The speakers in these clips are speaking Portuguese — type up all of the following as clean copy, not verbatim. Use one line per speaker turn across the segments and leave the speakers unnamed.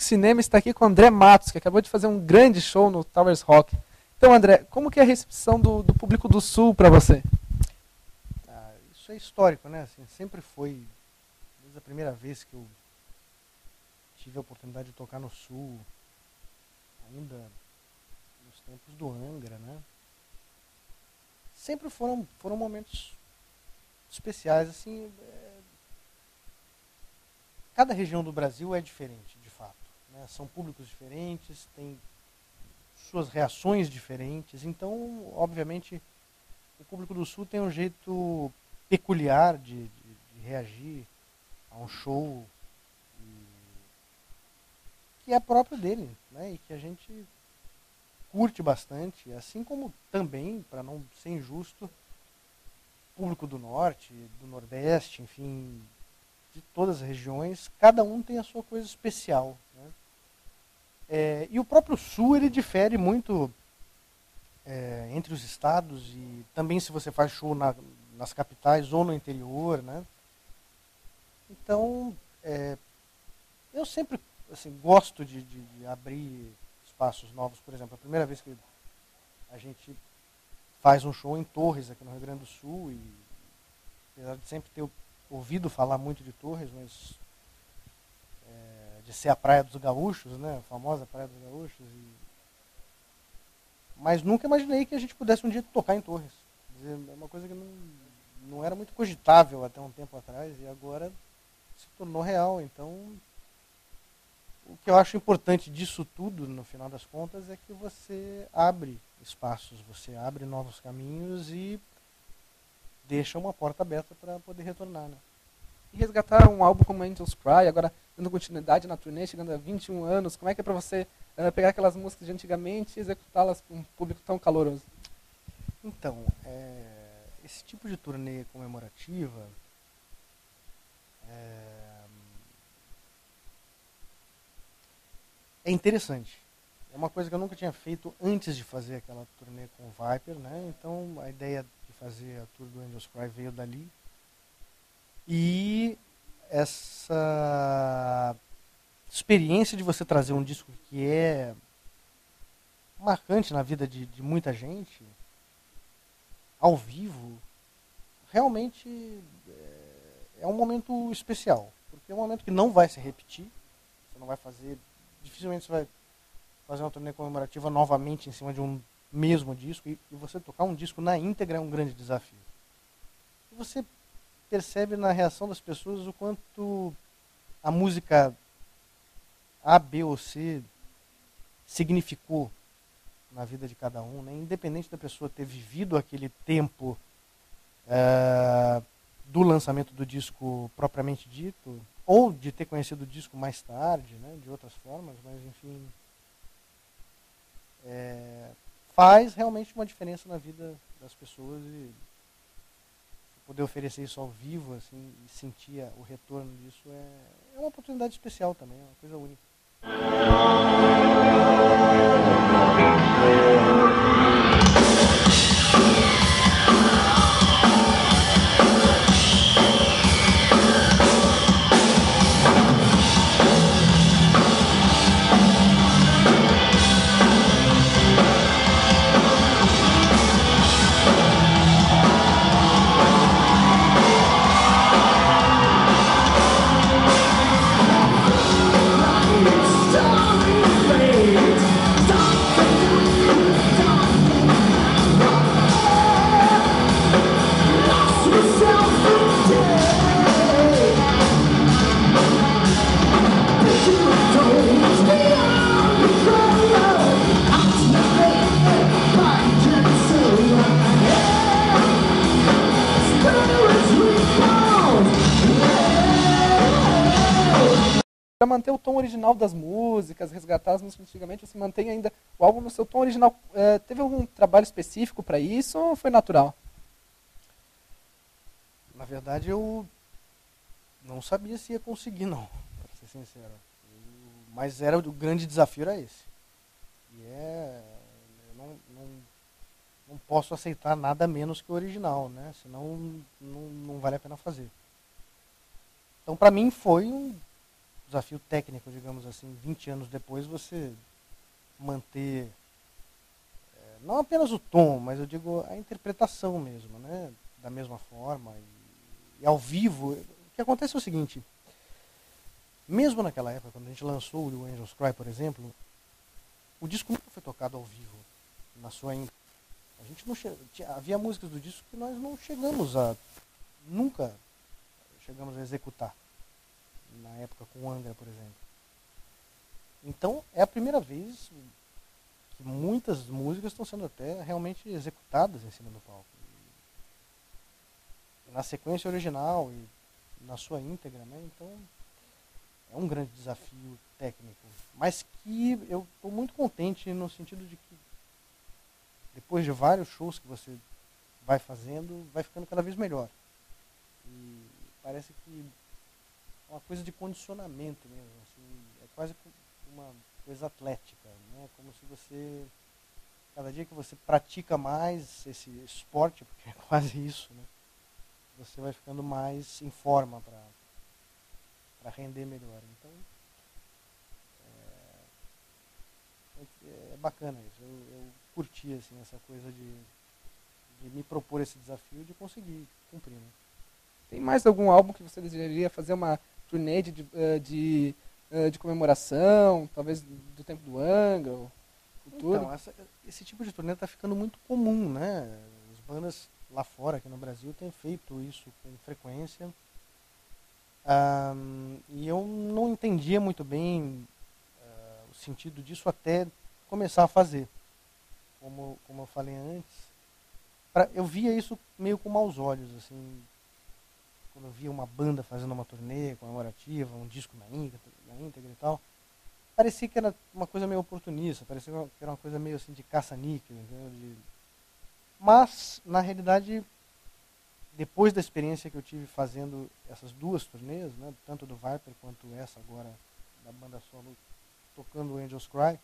Cinema está aqui com o André Matos, que acabou de fazer um grande show no Towers Rock. Então, André, como que é a recepção do público do Sul para você?
Isso é histórico, né? Assim, sempre foi, desde a primeira vez que eu tive a oportunidade de tocar no Sul, ainda nos tempos do Angra, né? Sempre foram momentos especiais, assim. Cada região do Brasil é diferente, de fato, né? São públicos diferentes, têm suas reações diferentes. Então, obviamente, o público do Sul tem um jeito peculiar de reagir a um show que é próprio dele, né? E que a gente curte bastante, assim como também, para não ser injusto, o público do Norte, do Nordeste, enfim, de todas as regiões, cada um tem a sua coisa especial, né? E o próprio Sul, ele difere muito entre os estados e também se você faz show nas capitais ou no interior, né? Então, eu sempre assim, gosto de abrir espaços novos. Por exemplo, a primeira vez que a gente faz um show em Torres, aqui no Rio Grande do Sul, e apesar de sempre ter ouvido falar muito de Torres, mas de ser a Praia dos Gaúchos, né? A famosa Praia dos Gaúchos. Mas nunca imaginei que a gente pudesse um dia tocar em Torres. Quer dizer, é uma coisa que não era muito cogitável até um tempo atrás, e agora se tornou real. Então, o que eu acho importante disso tudo, no final das contas, é que você abre espaços, você abre novos caminhos e deixa uma porta aberta para poder retornar, né?
E resgatar um álbum como Angels Cry, agora dando continuidade na turnê, chegando a 21 anos, como é que é para você pegar aquelas músicas de antigamente e executá-las com um público tão caloroso?
Então, esse tipo de turnê comemorativa é interessante. É uma coisa que eu nunca tinha feito antes de fazer aquela turnê com o Viper, né? Então a ideia de fazer a tour do Angels Cry veio dali. E essa experiência de você trazer um disco que é marcante na vida de muita gente, ao vivo, realmente é um momento especial. Porque é um momento que não vai se repetir. Você não vai fazer... Dificilmente você vai fazer uma turnê comemorativa novamente em cima de um mesmo disco. E você tocar um disco na íntegra é um grande desafio. E você percebe na reação das pessoas o quanto a música A, B ou C significou na vida de cada um, né? Independente da pessoa ter vivido aquele tempo do lançamento do disco propriamente dito, ou de ter conhecido o disco mais tarde, né? De outras formas, mas enfim, faz realmente uma diferença na vida das pessoas, e poder oferecer isso ao vivo, assim, e sentir o retorno disso é uma oportunidade especial também, é uma coisa única.
Para manter o tom original das músicas, resgatar as músicas antigamente, você mantém ainda o álbum no seu tom original. Teve algum trabalho específico para isso ou foi natural?
Na verdade, eu não sabia se ia conseguir, não, para ser sincero. Mas o grande desafio era esse. E eu não posso aceitar nada menos que o original, né? Senão não vale a pena fazer. Então, para mim, foi desafio técnico, digamos assim, 20 anos depois, você manter, não apenas o tom, mas eu digo a interpretação mesmo, né? Da mesma forma. E ao vivo, o que acontece é o seguinte, mesmo naquela época, quando a gente lançou o Angels Cry, por exemplo, o disco nunca foi tocado ao vivo, na sua íntegra. A gente não havia músicas do disco que nós não chegamos a, nunca chegamos a executar, na época com o Angra, por exemplo. Então, é a primeira vez que muitas músicas estão sendo até realmente executadas em cima do palco. Na sequência original e na sua íntegra, né? Então, é um grande desafio técnico. Mas que eu estou muito contente no sentido de que depois de vários shows que você vai fazendo, vai ficando cada vez melhor. E parece que é uma coisa de condicionamento mesmo. Assim, é quase uma coisa atlética, né? Como se você, cada dia que você pratica mais esse esporte, porque é quase isso, né? Você vai ficando mais em forma para render melhor. Então, é bacana isso. Eu curti assim, essa coisa de me propor esse desafio de conseguir cumprir. Né?
Tem mais algum álbum que você desejaria fazer uma turnê de comemoração, talvez do tempo do Angra, ou futuro?
Então, esse tipo de turnê está ficando muito comum, né? As bandas lá fora, aqui no Brasil, têm feito isso com frequência. E eu não entendia muito bem o sentido disso até começar a fazer. Como eu falei antes, eu via isso meio com maus olhos, assim, quando eu via uma banda fazendo uma turnê comemorativa, um disco na íntegra e tal, parecia que era uma coisa meio oportunista, parecia que era uma coisa meio assim de caça-níquel, entendeu? Mas, na realidade, depois da experiência que eu tive fazendo essas duas turnês, né, tanto do Viper quanto essa agora da banda solo tocando o Angels Cry,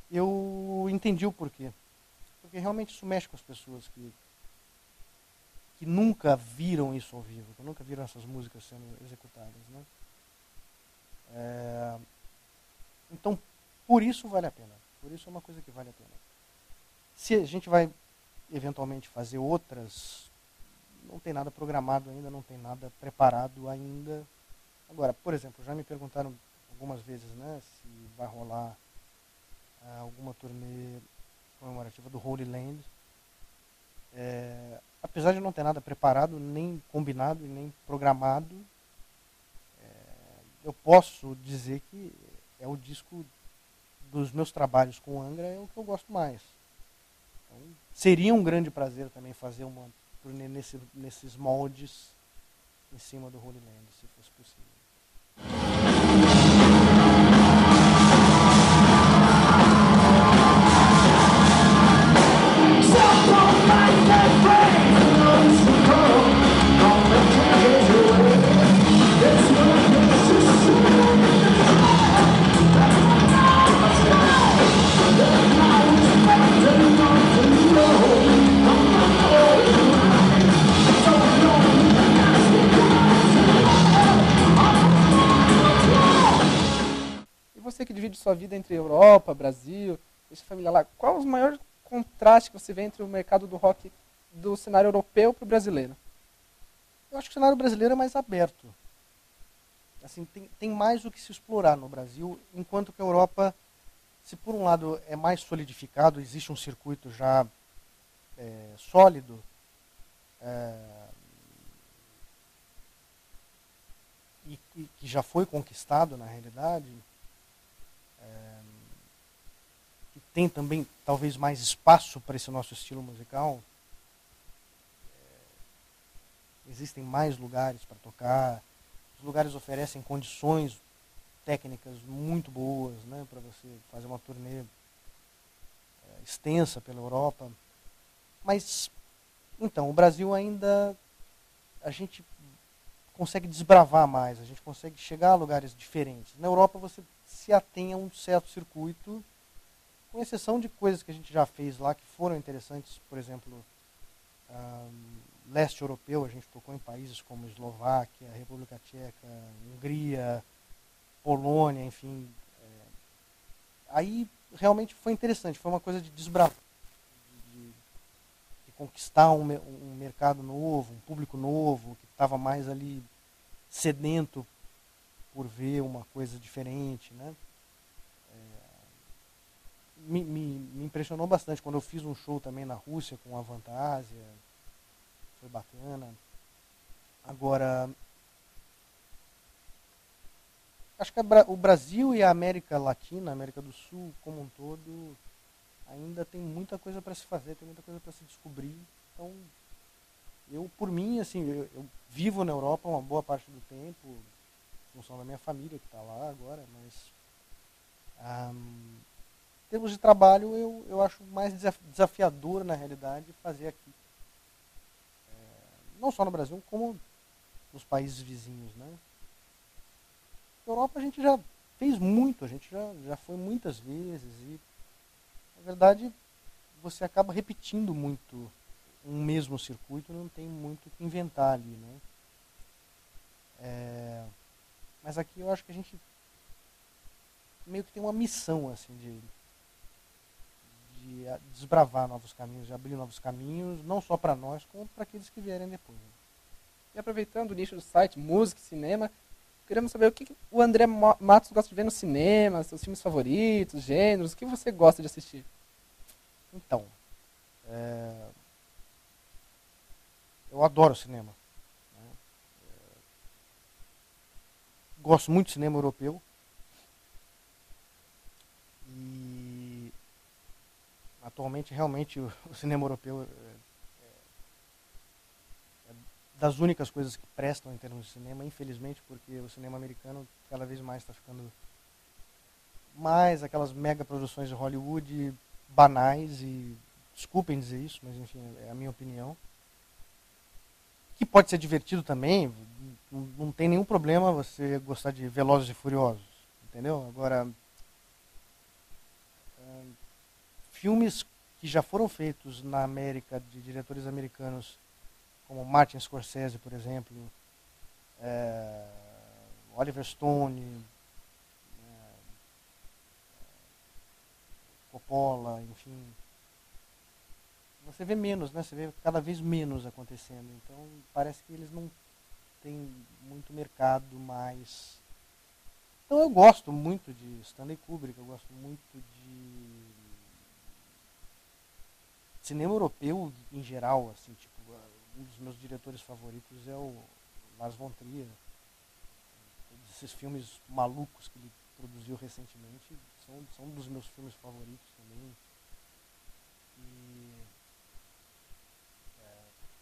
eu entendi o porquê. Porque realmente isso mexe com as pessoas que nunca viram isso ao vivo, que nunca viram essas músicas sendo executadas. Né? Então, por isso vale a pena. Por isso é uma coisa que vale a pena. Se a gente vai eventualmente fazer outras, não tem nada programado ainda, não tem nada preparado ainda. Agora, por exemplo, já me perguntaram algumas vezes, né, se vai rolar alguma turnê comemorativa do Holy Land. Apesar de não ter nada preparado, nem combinado e nem programado, eu posso dizer que é o disco dos meus trabalhos com o Angra, é o que eu gosto mais. Então, seria um grande prazer também fazer uma turnê nesses moldes em cima do Holy Land, se fosse possível.
E você que divide sua vida entre Europa, Brasil, deixa a família lá, qual os maiores contrastes que você vê entre o mercado do rock do cenário europeu para o brasileiro?
Eu acho que o cenário brasileiro é mais aberto. Assim, tem mais o que se explorar no Brasil, enquanto que a Europa, se por um lado é mais solidificado, existe um circuito já sólido, e que já foi conquistado na realidade, que tem também talvez mais espaço para esse nosso estilo musical, existem mais lugares para tocar, os lugares oferecem condições técnicas muito boas, né, para você fazer uma turnê extensa pela Europa. Mas, então, o Brasil ainda, a gente consegue desbravar mais, a gente consegue chegar a lugares diferentes. Na Europa você se atém a um certo circuito, com exceção de coisas que a gente já fez lá que foram interessantes, por exemplo, leste europeu, a gente tocou em países como Eslováquia, República Tcheca, Hungria, Polônia, enfim. Aí realmente foi interessante, foi uma coisa de desbravar, de conquistar um mercado novo, um público novo, que estava mais ali sedento por ver uma coisa diferente, né? Me impressionou bastante quando eu fiz um show também na Rússia com a Fantasia, foi bacana. Agora, acho que o Brasil e a América Latina, a América do Sul como um todo, ainda tem muita coisa para se fazer, tem muita coisa para se descobrir. Então, eu, por mim, assim, eu vivo na Europa uma boa parte do tempo, em função da minha família que está lá agora, mas em termos de trabalho eu acho mais desafiador, na realidade, fazer aqui. Não só no Brasil, como nos países vizinhos, né? Na Europa a gente já fez muito, a gente já foi muitas vezes e, na verdade, você acaba repetindo muito um mesmo circuito, não tem muito o que inventar ali, né? Mas aqui eu acho que a gente meio que tem uma missão, assim, de desbravar novos caminhos, de abrir novos caminhos, não só para nós, como para aqueles que vierem depois.
E aproveitando o nicho do site, música e cinema, queremos saber o que o André Matos gosta de ver no cinema, seus filmes favoritos, gêneros, o que você gosta de assistir?
Então, eu adoro cinema. Né? Gosto muito de cinema europeu. E atualmente, realmente, o cinema europeu é das únicas coisas que prestam em termos de cinema, infelizmente, porque o cinema americano cada vez mais está ficando mais aquelas mega produções de Hollywood banais, e desculpem dizer isso, mas enfim, é a minha opinião. Que pode ser divertido também, não tem nenhum problema você gostar de Velozes e Furiosos, entendeu? Agora, filmes que já foram feitos na América, de diretores americanos, como Martin Scorsese, por exemplo, Oliver Stone, Coppola, enfim, você vê menos, né? Você vê cada vez menos acontecendo. Então, parece que eles não têm muito mercado mais. Então, eu gosto muito de Stanley Kubrick, eu gosto muito de cinema europeu em geral, assim, tipo, um dos meus diretores favoritos é o Lars von Trier. Todos esses filmes malucos que ele produziu recentemente são um dos meus filmes favoritos também. E,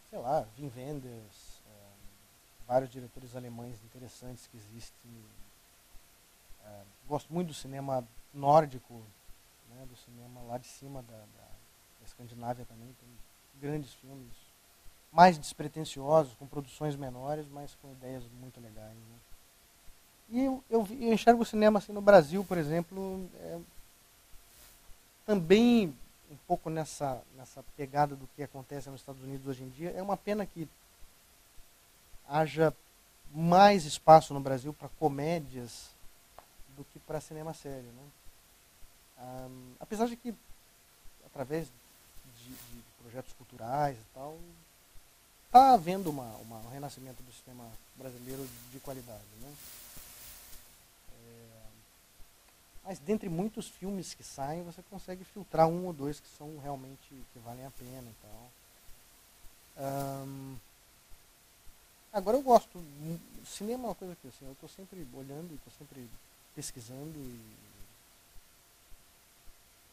sei lá, Wim Wenders, vários diretores alemães interessantes que existem. Gosto muito do cinema nórdico, né, do cinema lá de cima da Escandinávia também. Tem grandes filmes, mais despretensiosos, com produções menores, mas com ideias muito legais. Né? E eu enxergo o cinema assim, no Brasil, por exemplo, também um pouco nessa pegada do que acontece nos Estados Unidos hoje em dia. É uma pena que haja mais espaço no Brasil para comédias do que para cinema sério. Né? Apesar de que, através de projetos culturais e tal, está havendo um renascimento do cinema brasileiro de qualidade. Né? Mas dentre muitos filmes que saem, você consegue filtrar um ou dois que são realmente, que valem a pena e tal. Agora eu gosto, cinema é uma coisa que assim, eu estou sempre olhando, estou sempre pesquisando,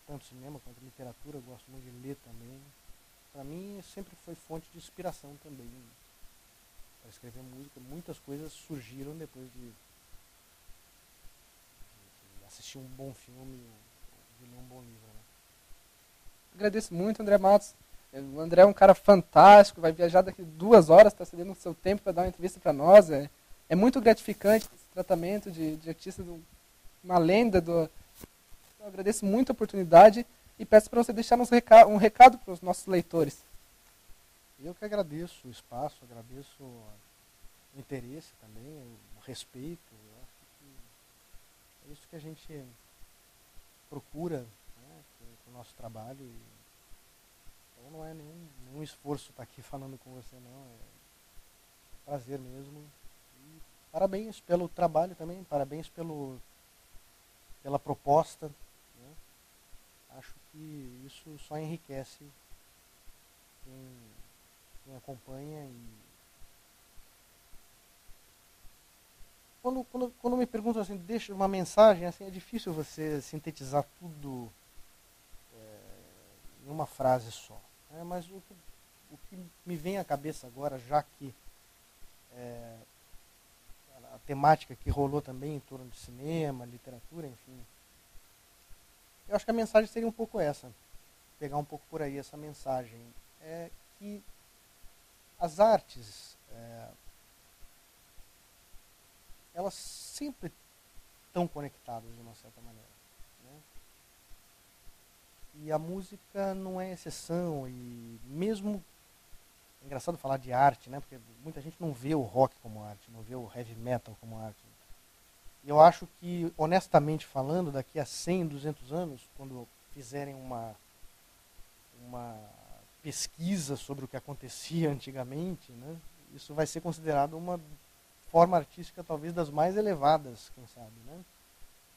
tanto cinema quanto literatura, eu gosto muito de ler também. Para mim sempre foi fonte de inspiração também para escrever música. Muitas coisas surgiram depois de assistir um bom filme ou de ler um bom livro. Né?
Agradeço muito, André Matos. O André é um cara fantástico, vai viajar daqui 2 horas, está cedendo o seu tempo para dar uma entrevista para nós. É muito gratificante esse tratamento de artista, uma lenda. Eu agradeço muito a oportunidade e peço para você deixar um recado para os nossos leitores.
Eu que agradeço o espaço, agradeço o interesse também, o respeito. Eu acho que isso que a gente procura, né, com o nosso trabalho. Então não é nenhum esforço estar aqui falando com você, não. É prazer mesmo. E parabéns pelo trabalho também, parabéns pela proposta. Né? Acho que isso só enriquece quem acompanha. E quando me perguntam assim, deixa uma mensagem, assim, é difícil você sintetizar tudo em uma frase só. Né? Mas o que me vem à cabeça agora, já que a temática que rolou também em torno de cinema, literatura, enfim, eu acho que a mensagem seria um pouco essa, pegar um pouco por aí essa mensagem, é que as artes, elas sempre estão conectadas de uma certa maneira. Né? E a música não é exceção, e mesmo, é engraçado falar de arte, né? Porque muita gente não vê o rock como arte, não vê o heavy metal como arte. E eu acho que, honestamente falando, daqui a 100, 200 anos, quando fizerem uma pesquisa sobre o que acontecia antigamente, né? Isso vai ser considerado uma forma artística talvez das mais elevadas, quem sabe, né?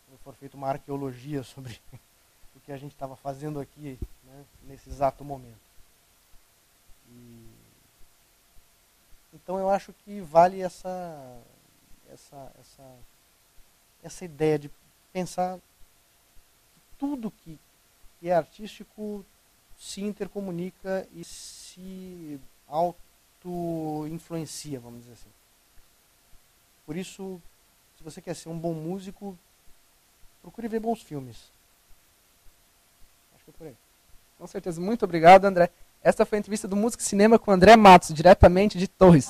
Quando for feita uma arqueologia sobre o que a gente estava fazendo aqui, né, nesse exato momento. Então eu acho que vale essa ideia de pensar que tudo que é artístico se intercomunica e se auto-influencia, vamos dizer assim. Por isso, se você quer ser um bom músico, procure ver bons filmes. Acho que é por aí.
Com certeza. Muito obrigado, André. Esta foi a entrevista do Música e Cinema com André Matos, diretamente de Torres.